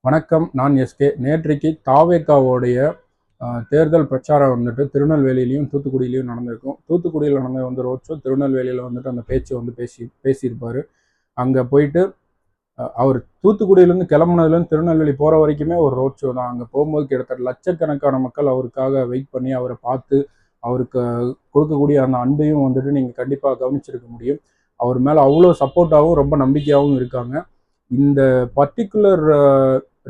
வணக்கம். நான் எஸ்கே. நேற்றைக்கு தாவேகாவோடைய தேர்தல் பிரச்சாரம் வந்துட்டு திருநெல்வேலியிலையும் தூத்துக்குடியிலையும் நடந்திருக்கும். தூத்துக்குடியில் நடந்த ரோட் ஷோ, திருநெல்வேலியில் வந்துட்டு அந்த பேச்சு பேசியிருப்பார். அங்கே போயிட்டு அவர் தூத்துக்குடியிலேருந்து கிளம்புனதுலேருந்து திருநெல்வேலி போகிற வரைக்குமே ஒரு ரோட் ஷோ தான். அங்கே போகும்போது கிட்டத்தட்ட லட்சக்கணக்கான மக்கள் அவருக்காக வெயிட் பண்ணி அவரை பார்த்து அவருக்கு கொடுக்கக்கூடிய அந்த அன்பையும் வந்துட்டு நீங்கள் கண்டிப்பாக கவனிச்சிருக்க முடியும். அவர் மேலே அவ்வளோ சப்போர்ட்டாகவும் ரொம்ப நம்பிக்கையாகவும் இருக்காங்க. இந்த பர்டிகுலர்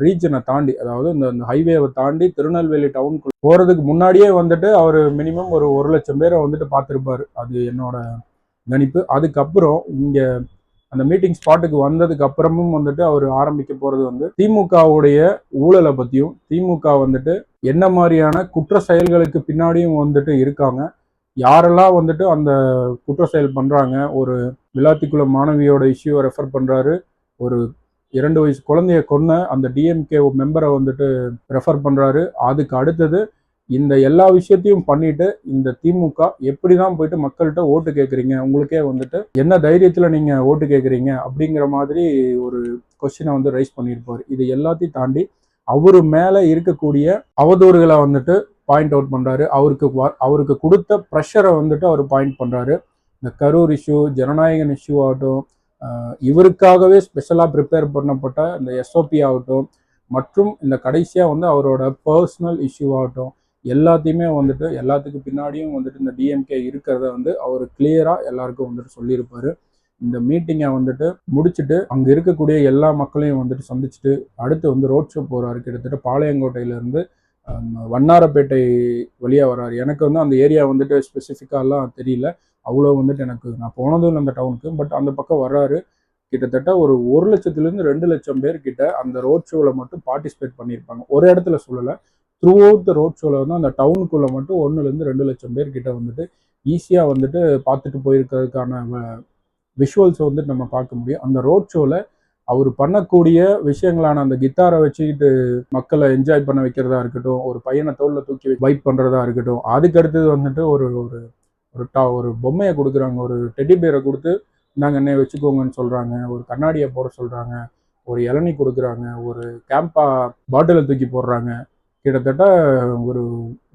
ரீஜனை தாண்டி, அதாவது இந்த ஹைவேவை தாண்டி திருநெல்வேலி டவுனுக்குள்ள போகிறதுக்கு முன்னாடியே வந்துட்டு அவர் மினிமம் ஒரு 1,00,000 பேரை வந்துட்டு பார்த்துருப்பாரு. அது என்னோட கணிப்பு. அதுக்கப்புறம் இங்கே அந்த மீட்டிங் ஸ்பாட்டுக்கு வந்ததுக்கு அப்புறமும் வந்துட்டு அவர் ஆரம்பிக்க போகிறது வந்து திமுகவுடைய ஊழலை பற்றியும், திமுக வந்துட்டு என்ன மாதிரியான குற்ற செயல்களுக்கு பின்னாடியும் வந்துட்டு இருக்காங்க, யாரெல்லாம் வந்துட்டு அந்த குற்ற செயல் பண்ணுறாங்க. ஒரு விளாத்திக்குளம் மாணவியோட இஷ்யூவை ரெஃபர் பண்ணுறாரு. ஒரு 2 வயசு குழந்தைய கொன்ன அந்த டிஎம்கே மெம்பரை வந்துட்டு ரெஃபர் பண்ணுறாரு. அதுக்கு அடுத்தது இந்த எல்லா விஷயத்தையும் பண்ணிட்டு இந்த திமுக எப்படி தான் போயிட்டு மக்கள்கிட்ட ஓட்டு கேட்குறீங்க, உங்களுக்கே வந்துட்டு என்ன தைரியத்தில் நீங்கள் ஓட்டு கேட்குறீங்க அப்படிங்கிற மாதிரி ஒரு கொஸ்டினை வந்து ரைஸ் பண்ணியிருப்பார். இது எல்லாத்தையும் தாண்டி அவரு மேலே இருக்கக்கூடிய அவதூறுகளை வந்துட்டு பாயிண்ட் அவுட் பண்ணுறாரு. அவருக்கு கொடுத்த ப்ரெஷரை வந்துட்டு அவர் பாயிண்ட் பண்ணுறாரு. இந்த கரூர் இஷ்யூ, ஜனநாயகன் இஷ்யூ ஆகட்டும், இவருக்காகவே ஸ்பெஷலாக ப்ரிப்பேர் பண்ணப்பட்ட இந்த எஸ்ஓபி ஆகட்டும், மற்றும் இந்த கடைசியாக வந்து அவரோட பர்சனல் இஷ்யூ ஆகட்டும், எல்லாத்தையுமே வந்துட்டு எல்லாத்துக்கு பின்னாடியும் வந்துட்டு இந்த டிஎம்கே இருக்கிறத வந்து அவர் கிளியராக எல்லாருக்கும் வந்துட்டு சொல்லியிருப்பார். இந்த மீட்டிங்கை வந்துட்டு முடிச்சுட்டு அங்கே இருக்கக்கூடிய எல்லா மக்களையும் வந்துட்டு சந்திச்சுட்டு அடுத்து வந்து ரோட் ஷோ போகிறாரு. கிட்டத்தட்ட பாளையங்கோட்டையிலேருந்து வண்ணாரப்பேட்டை வழியாக வர்றாரு. எனக்கு வந்து அந்த ஏரியா வந்துட்டு ஸ்பெசிஃபிக்காலாம் தெரியல, அவ்வளோ வந்துட்டு எனக்கு நான் போனதும் இல்லை அந்த டவுனுக்கு. பட் அந்த பக்கம் வர்றாரு. கிட்டத்தட்ட ஒரு 1,00,000 to 2,00,000 பேர் கிட்ட அந்த ரோட் ஷோவில் மட்டும் பார்ட்டிசிபேட் பண்ணியிருப்பாங்க. ஒரு இடத்துல சொல்லலை, த்ரூ அவுட் த ரோட் ஷோவில் வந்து அந்த டவுனுக்குள்ளே மட்டும் 1,000 to 2,00,000 பேர் கிட்ட வந்துட்டு ஈஸியாக வந்துட்டு பார்த்துட்டு போயிருக்கிறதுக்கான விஷுவல்ஸை வந்துட்டு நம்ம பார்க்க முடியும். அந்த ரோட் ஷோவில் அவர் பண்ணக்கூடிய விஷயங்களான அந்த கிட்டாரை வச்சுக்கிட்டு மக்களை என்ஜாய் பண்ண வைக்கிறதா இருக்கட்டும், ஒரு பையனை தோளில் தூக்கி வைப் பண்ணுறதா இருக்கட்டும், அதுக்கு அடுத்தது வந்துட்டு ஒரு ஒரு பொம்மையை கொடுக்குறாங்க, ஒரு டெடி பேரை கொடுத்து நாங்கள் என்னை வச்சுக்கோங்கன்னு சொல்கிறாங்க, ஒரு கண்ணாடியை போட சொல்கிறாங்க, ஒரு இளநீ கொடுக்குறாங்க, ஒரு கேம்பா பாட்டிலை தூக்கி போடுறாங்க. கிட்டத்தட்ட ஒரு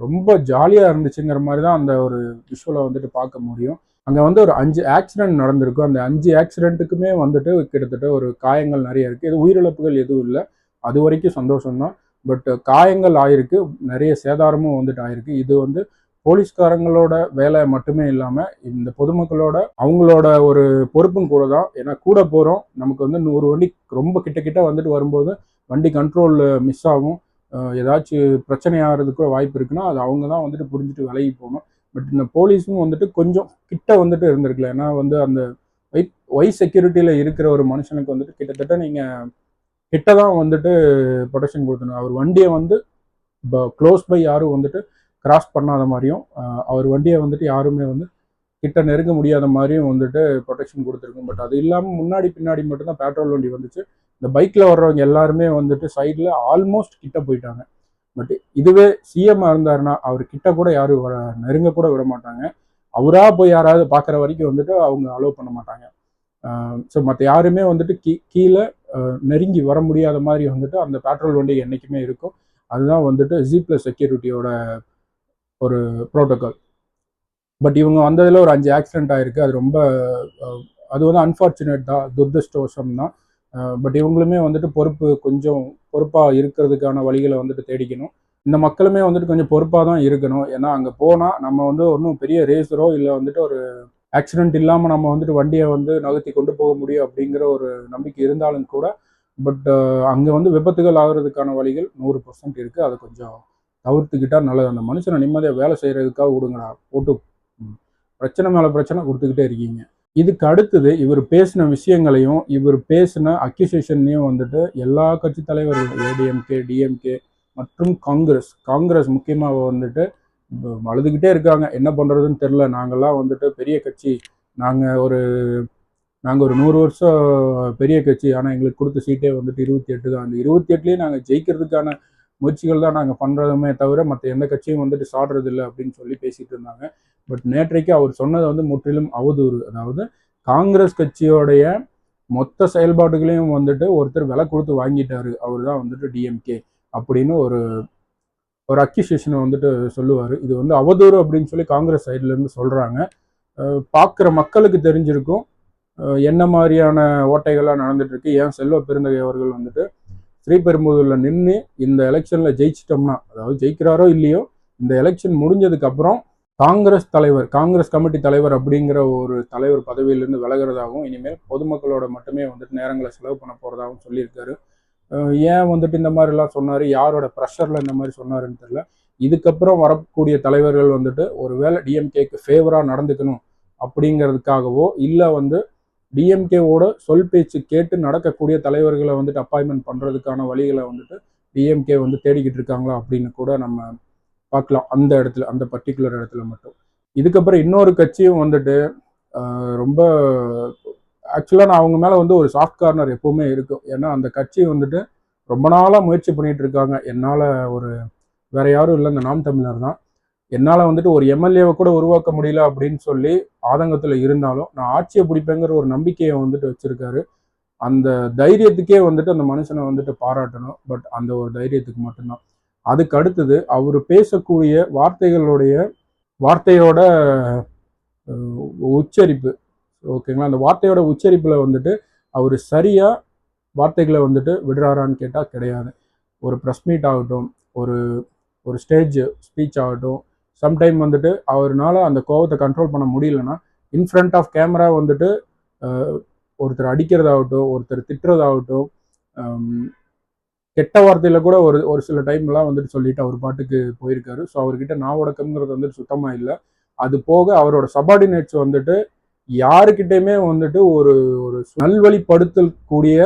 ரொம்ப ஜாலியாக இருந்துச்சுங்கிற மாதிரி தான் அந்த ஒரு விஷுவலை வந்துட்டு பார்க்க முடியும். அங்கே வந்து ஒரு 5 ஆக்சிடென்ட் நடந்திருக்கும். அந்த 5 ஆக்சிடென்ட்டுக்குமே வந்துட்டு கிட்டத்தட்ட ஒரு காயங்கள் நிறைய இருக்குது. இது உயிரிழப்புகள் எதுவும் இல்லை, அது வரைக்கும் சந்தோஷம்தான். பட் காயங்கள் ஆயிருக்கு, நிறைய சேதாரமும் வந்துட்டு ஆயிருக்கு. இது வந்து போலீஸ்காரங்களோட வேலை மட்டுமே இல்லாமல் இந்த பொதுமக்களோட அவங்களோட ஒரு பொறுப்பும் கூட தான். ஏன்னா கூட போகிறோம், நமக்கு வந்து 100 வண்டி ரொம்ப கிட்ட வந்துட்டு வரும்போது வண்டி கண்ட்ரோல் மிஸ் ஆகும், ஏதாச்சும் பிரச்சனை ஆகிறதுக்கு வாய்ப்பு இருக்குன்னா அது அவங்க தான் வந்துட்டு புரிஞ்சுட்டு விலகி போகணும். பட் இந்த போலீஸும் வந்துட்டு கொஞ்சம் கிட்ட வந்துட்டு இருந்திருக்கல. ஏன்னா வந்து அந்த ஒய் செக்யூரிட்டியில் இருக்கிற ஒரு மனுஷனுக்கு வந்துட்டு கிட்டத்தட்ட நீங்கள் கிட்ட தான் வந்துட்டு ப்ரொடெக்ஷன் கொடுக்கணும். அவர் வண்டியை வந்து க்ளோஸ் பை யாரும் வந்துட்டு கிராஸ் பண்ணாத மாதிரியும், அவர் வண்டியை வந்துட்டு யாருமே வந்து கிட்ட நெருங்க முடியாத மாதிரியும் வந்துட்டு ப்ரொடெக்ஷன் கொடுத்துருக்கும். பட் அது இல்லாமல் முன்னாடி பின்னாடி மட்டும்தான் பெட்ரோல் வண்டி வந்துச்சு. இந்த பைக்கில் வர்றவங்க எல்லாருமே வந்துட்டு சைடில் ஆல்மோஸ்ட் கிட்ட போயிட்டாங்க. பட் இதுவே சிஎம்மாக இருந்தாருன்னா அவர் கிட்ட கூட யாரும் நெருங்க கூட விட மாட்டாங்க. அவராக போய் யாராவது பார்க்குற வரைக்கும் வந்துட்டு அவங்க அலோவ் பண்ண மாட்டாங்க. ஸோ மற்ற யாருமே வந்துட்டு கீழே நெருங்கி வர முடியாத மாதிரி வந்துட்டு அந்த பெட்ரோல் வண்டி என்றைக்குமே இருக்கும். அதுதான் வந்துட்டு ஜி+ செக்யூரிட்டியோட ஒரு ப்ரோட்டோக்கால். பட் இவங்க வந்ததில் ஒரு 5 ஆக்சிடென்ட் ஆகிருக்கு. அது ரொம்ப அது வந்து அன்ஃபார்ச்சுனேட் தான், துரதிருஷ்டவசம் தான். பட் இவங்களுமே வந்துட்டு கொஞ்சம் பொறுப்பாக இருக்கிறதுக்கான வழிகளை வந்துட்டு தேடிக்கணும். இந்த மக்களுமே வந்துட்டு கொஞ்சம் பொறுப்பாக தான் இருக்கணும். ஏன்னா அங்கே போனால் நம்ம வந்து ஒன்றும் பெரிய ரேஸரோ இல்லை வந்துட்டு ஒரு ஆக்சிடென்ட் இல்லாமல் நம்ம வந்துட்டு வண்டியை வந்து நகர்த்தி கொண்டு போக முடியும் அப்படிங்கிற ஒரு நம்பிக்கை இருந்தாலும் கூட, பட் அங்கே வந்து விபத்துகள் ஆகிறதுக்கான வழிகள் 100% இருக்குது. அதை கொஞ்சம் தவிர்த்துக்கிட்டால் நல்லது. அந்த மனுஷனை நிம்மதியாக வேலை செய்கிறதுக்காக விடுங்கடா, போட்டு பிரச்சனை மேலே பிரச்சனை கொடுத்துக்கிட்டே இருக்கீங்க. இதுக்கு அடுத்தது இவர் பேசின விஷயங்களையும் இவர் பேசின அக்யூசேஷன்லையும் வந்துட்டு எல்லா கட்சி தலைவர்கள் ஏடிஎம்கே, டிஎம்கே மற்றும் காங்கிரஸ் முக்கியமாக வந்துட்டு அழுதுகிட்டே இருக்காங்க. என்ன பண்ணுறதுன்னு தெரில, நாங்கள்லாம் வந்துட்டு பெரிய கட்சி, நாங்கள் ஒரு 100 வருஷம் பெரிய கட்சி, ஆனால் எங்களுக்கு கொடுத்த சீட்டே வந்துட்டு 28 தான். அந்த 28லேயும் நாங்கள் ஜெயிக்கிறதுக்கான முயற்சிகள் தான் நாங்கள் பண்ணுறதுமே தவிர மற்ற எந்த கட்சியும் வந்துட்டு சாடுறது இல்லை அப்படின்னு சொல்லி பேசிகிட்டு இருந்தாங்க. பட் நேற்றைக்கு அவர் சொன்னது வந்து முற்றிலும் அவதூறு. அதாவது காங்கிரஸ் கட்சியோடைய மொத்த செயல்பாடுகளையும் வந்துட்டு ஒருத்தர் விலை கொடுத்து வாங்கிட்டாரு, அவர் தான் வந்துட்டு டிஎம்கே அப்படின்னு ஒரு ஒரு அக்யூசியேஷனை வந்துட்டு சொல்லுவார். இது வந்து அவதூறு அப்படின்னு சொல்லி காங்கிரஸ் சைட்லேருந்து சொல்கிறாங்க. பார்க்குற மக்களுக்கு தெரிஞ்சிருக்கும் என்ன மாதிரியான ஓட்டைகள்லாம் நடந்துட்டு இருக்கு. ஏன் செல்வ பெருந்தகை அவர்கள் வந்துட்டு ஸ்ரீபெரும்புதூர்ல நின்று இந்த எலெக்ஷன்ல ஜெயிச்சிட்டோம்னா, அதாவது ஜெயிக்கிறாரோ இல்லையோ, இந்த எலெக்ஷன் முடிஞ்சதுக்கு அப்புறம் காங்கிரஸ் தலைவர், காங்கிரஸ் கமிட்டி தலைவர் அப்படிங்கிற ஒரு தலைவர் பதவியிலிருந்து விலகிறதாகவும், இனிமேல் பொதுமக்களோட மட்டுமே வந்துட்டு நேரங்களை செலவு பண்ண போறதாகவும் சொல்லியிருக்காரு. ஏன் வந்துட்டு இந்த மாதிரிலாம் சொன்னார், யாரோட ப்ரெஷரில் இந்த மாதிரி சொன்னாருன்னு தெரியல. இதுக்கப்புறம் வரக்கூடிய தலைவர்கள் வந்துட்டு ஒருவேளை டிஎம்கேக்கு ஃபேவராக நடந்துக்கணும் அப்படிங்கிறதுக்காகவோ, இல்லை வந்து டிஎம்கேவோட சொல் பேச்சு கேட்டு நடக்கக்கூடிய தலைவர்களை வந்துட்டு அப்பாயின்மெண்ட் பண்ணுறதுக்கான வழிகளை வந்துட்டு டிஎம்கே வந்து தேடிக்கிட்டு இருக்காங்களா அப்படின்னு கூட நம்ம பார்க்கலாம். அந்த இடத்துல, அந்த பர்டிகுலர் இடத்துல மட்டும். இதுக்கப்புறம் இன்னொரு கட்சியும் வந்துட்டு ரொம்ப ஆக்சுவலாக நான் அவங்க மேலே வந்து ஒரு சாஃப்ட் கார்னர் எப்போவுமே இருக்கும். ஏன்னா அந்த கட்சி வந்துட்டு ரொம்ப நாளாக முயற்சி பண்ணிட்டு இருக்காங்க. என்னால் ஒரு வேற யாரும் இல்லை, இந்த நாம் தமிழர் தான். என்னால் வந்துட்டு ஒரு எம்எல்ஏவை கூட உருவாக்க முடியல அப்படின்னு சொல்லி ஆதங்கத்தில் இருந்தாலும் நான் ஆட்சியை பிடிப்பேங்கிற ஒரு நம்பிக்கையை வந்துட்டு வச்சிருக்காரு. அந்த தைரியத்துக்கே வந்துட்டு அந்த மனுஷனை வந்துட்டு பாராட்டணும். பட் அந்த ஒரு தைரியத்துக்கு மட்டும்தான். அதுக்கு அடுத்தது அவர் பேசக்கூடிய வார்த்தையோட உச்சரிப்பு, ஓகேங்களா, அந்த வார்த்தையோட உச்சரிப்பில் வந்துட்டு அவர் சரியாக வார்த்தைகளை வந்துட்டு விடுறாரான்னு கேட்டால் கிடையாது. ஒரு ப்ரெஸ் மீட் ஆகட்டும், ஒரு ஸ்டேஜ் ஸ்பீச் ஆகட்டும், சம்டைம் வந்துட்டு அவர்னால அந்த கோவத்தை கண்ட்ரோல் பண்ண முடியலன்னா இன் ஃப்ரண்ட் ஆஃப் கேமரா வந்துட்டு ஒருத்தர் அடிக்கிறதாகட்டும், ஒருத்தர் திட்டுறதாகட்டும், கெட்ட வார்த்தையில் கூட ஒரு சில டைம்லாம் வந்துட்டு சொல்லிட்டு அவர் பாட்டுக்கு போயிருக்காரு. ஸோ அவர்கிட்ட நாவடக்கம்ங்கிறது வந்துட்டு சுத்தமாக இல்லை. அது போக அவரோட சபார்டினேட்ஸ் வந்துட்டு யாருக்கிட்டையுமே வந்துட்டு ஒரு ஒரு நல்வழிப்படுத்தக்கூடிய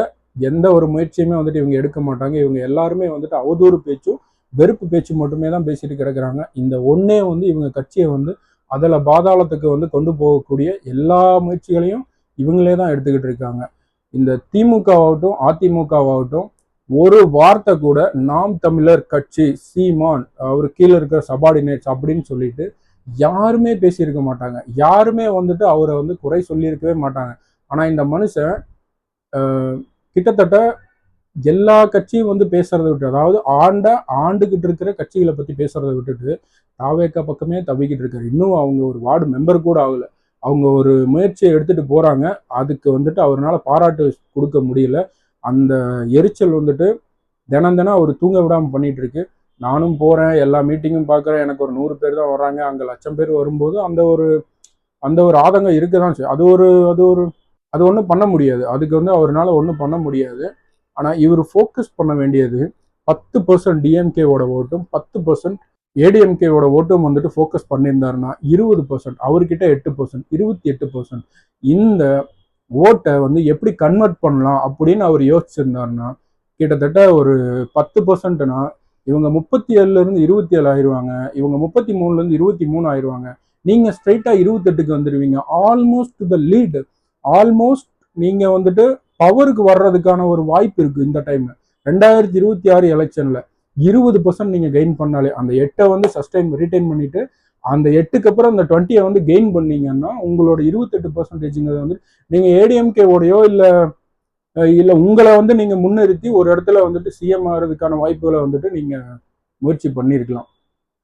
எந்த ஒரு முயற்சியுமே வந்துட்டு இவங்க எடுக்க மாட்டாங்க. இவங்க எல்லாருமே வந்துட்டு அவதூறு பேச்சும் வெறுப்பு பேச்சு மட்டுமே தான் பேசிட்டு கிடக்குறாங்க. இந்த ஒன்னே வந்து இவங்க கட்சியை வந்து அதில் பாதாளத்துக்கு வந்து கொண்டு போகக்கூடிய எல்லா முயற்சிகளையும் இவங்களே தான் எடுத்துக்கிட்டு இருக்காங்க. இந்த திமுகவாகட்டும் அதிமுகவாகட்டும் ஒரு வார்த்தை கூட நாம் தமிழர் கட்சி, சீமான், அவர் கீழே இருக்கிற சபார்டினேட்ஸ் அப்படின்னு சொல்லிட்டு யாருமே பேசியிருக்க மாட்டாங்க. யாருமே வந்துட்டு அவரை வந்து குறை சொல்லியிருக்கவே மாட்டாங்க. ஆனால் இந்த மனுஷன் கிட்டத்தட்ட எல்லா கட்சியும் வந்து பேசுறதை விட்டு, அதாவது ஆண்டுகிட்டு இருக்கிற கட்சிகளை பற்றி பேசுறதை விட்டுட்டு தாவேக்கா பக்கமே தவிக்கிட்டு இருக்காரு. இன்னும் அவங்க ஒரு வார்டு மெம்பர் கூட ஆகலை. அவங்க ஒரு முயற்சியை எடுத்துட்டு போறாங்க. அதுக்கு வந்துட்டு அவரால் பாராட்டு கொடுக்க முடியல. அந்த எரிச்சல் வந்துட்டு தினம் அவர் தூங்க விடாமல் பண்ணிட்டு இருக்கு. நானும் போறேன், எல்லா மீட்டிங்கும் பார்க்குறேன், எனக்கு ஒரு 100 பேர் தான் வர்றாங்க, அங்கே 1,00,000 பேர் வரும்போது அந்த ஒரு ஆதங்கம் இருக்குதான். அது ஒன்றும் பண்ண முடியாது. அதுக்கு வந்து அவரால் ஒன்றும் பண்ண முடியாது. ஆனால் இவர் ஃபோக்கஸ் பண்ண வேண்டியது 10% டிஎம்கேவோட ஓட்டும் 10% ஏடிஎம்கேவோட ஓட்டும் வந்துட்டு ஃபோக்கஸ் பண்ணியிருந்தாருன்னா 20%, அவர்கிட்ட 8%, 28%. இந்த ஓட்டை வந்து எப்படி கன்வெர்ட் பண்ணலாம் அப்படின்னு அவர் யோசிச்சிருந்தாருன்னா கிட்டத்தட்ட ஒரு 10%னா இவங்க 37லேருந்து 27 ஆயிடுவாங்க, இவங்க 33லேருந்து 23 ஆயிடுவாங்க, நீங்க ஸ்ட்ரைட்டா 28க்கு வந்துடுவீங்க. ஆல்மோஸ்ட் த லீட், ஆல்மோஸ்ட் நீங்க வந்துட்டு பவருக்கு வர்றதுக்கான ஒரு வாய்ப்பு இருக்கு. இந்த டைம் 2026 எலெக்ஷன்ல 20% நீங்க கெயின் பண்ணாலே அந்த 8 வந்து ரிட்டைன் பண்ணிட்டு அந்த 8க்கு அப்புறம் அந்த 20 வந்து கெயின் பண்ணீங்கன்னா உங்களோட 28% வந்து நீங்க ஏடிஎம்கேவோடையோ இல்ல உங்களை வந்து நீங்க முன்னிறுத்தி ஒரு இடத்துல வந்துட்டு சிஎம் ஆகிறதுக்கான வாய்ப்புகளை வந்துட்டு நீங்க முயற்சி பண்ணியிருக்கலாம்.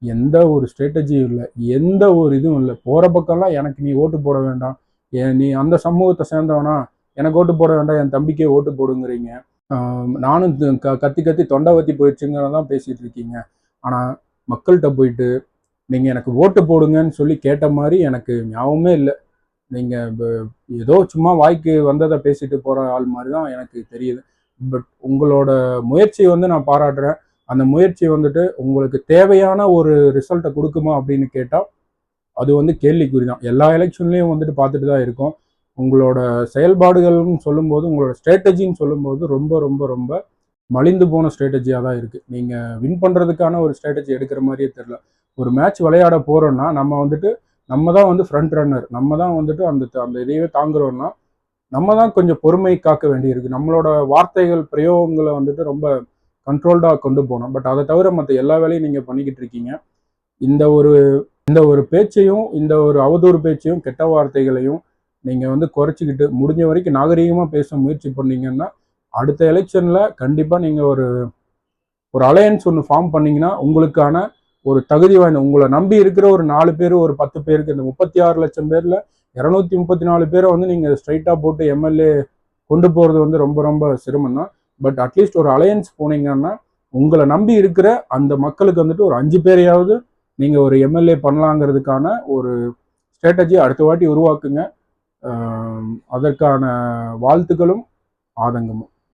எந்த ஒரு ஸ்ட்ராட்டஜியும் இல்லை, எந்த ஒரு இதுவும் இல்லை. போற பக்கம்லாம் எனக்கு நீ ஓட்டு போட வேண்டாம், நீ அந்த சமூகத்தை சேர்ந்தவனா, எனக்கு ஓட்டு போட வேண்டாம், என் தம்பிக்கே ஓட்டு போடுங்கிறீங்க. நானும் கத்தி தொண்டை வத்தி போயிடுச்சுங்கிறதான் பேசிட்டு இருக்கீங்க. ஆனா மக்கள்கிட்ட போயிட்டு நீங்க எனக்கு ஓட்டு போடுங்கன்னு சொல்லி கேட்ட மாதிரி எனக்கு ஞாபகமே இல்லை. நீங்க ஏதோ சும்மா வாய்க்கு வந்ததை பேசிட்டு போற ஆள் மாதிரி தான் எனக்கு தெரியுது. பட் உங்களோட முயற்சியை வந்து நான் பாராட்டுறேன். அந்த முயற்சி வந்துட்டு உங்களுக்கு தேவையான ஒரு ரிசல்ட்டை கொடுக்குமா அப்படின்னு கேட்டால் அது வந்து கேள்விக்குறி தான். எல்லா எலெக்ஷன்லையும் வந்துட்டு பார்த்துட்டு தான் இருக்கோம். உங்களோட செயல்பாடுகள்னு சொல்லும்போது, உங்களோட ஸ்ட்ராட்டஜின்னு சொல்லும்போது ரொம்ப ரொம்ப ரொம்ப மலிந்து போன ஸ்ட்ராட்டஜியாக தான் இருக்குது. நீங்கள் வின் பண்ணுறதுக்கான ஒரு ஸ்ட்ராட்டஜி எடுக்கிற மாதிரியே தெரில. ஒரு மேட்ச் விளையாட போகிறோன்னா நம்ம தான் வந்து ஃப்ரண்ட் ரன்னர், நம்ம தான் வந்துட்டு அந்த இதையே தாங்குறோம்னா நம்ம தான் கொஞ்சம் பொறுமை காக்க வேண்டியிருக்கு. நம்மளோட வார்த்தைகள் பிரயோகங்களை வந்துட்டு ரொம்ப கண்ட்ரோல்டாக கொண்டு போகணும். பட் அதை தவிர மற்ற எல்லா வேலையும் நீங்கள் பண்ணிக்கிட்டு இருக்கீங்க. இந்த ஒரு பேச்சையும், இந்த ஒரு அவதூறு பேச்சையும், கெட்ட வார்த்தைகளையும் நீங்கள் வந்து குறைச்சிக்கிட்டு முடிஞ்ச வரைக்கும் நாகரீகமாக பேச முயற்சி பண்ணீங்கன்னா அடுத்த எலெக்ஷனில் கண்டிப்பாக நீங்கள் ஒரு ஒரு அலையன்ஸ் ஒன்று ஃபார்ம் பண்ணீங்கன்னா உங்களுக்கான ஒரு தகுதி வாய்ந்த உங்களை நம்பி இருக்கிற ஒரு 4 பேர் ஒரு 10 பேருக்கு இந்த 36 லட்சம் பேரில் 234 பேரை வந்து நீங்கள் ஸ்ட்ரைட்டாக போட்டு எம்எல்ஏ கொண்டு போகிறது வந்து ரொம்ப ரொம்ப சிரமம் தான். பட் அட்லீஸ்ட் ஒரு அலையன்ஸ் போனீங்கன்னா உங்களை நம்பி இருக்கிற அந்த மக்களுக்கு வந்துட்டு ஒரு 5 பேரையாவது நீங்கள் ஒரு எம்எல்ஏ பண்ணலாங்கிறதுக்கான ஒரு ஸ்ட்ராட்டஜி அடுத்த வாட்டி உருவாக்குங்க. அதற்கான வாழ்த்துக்களும் ஆதங்கமும்.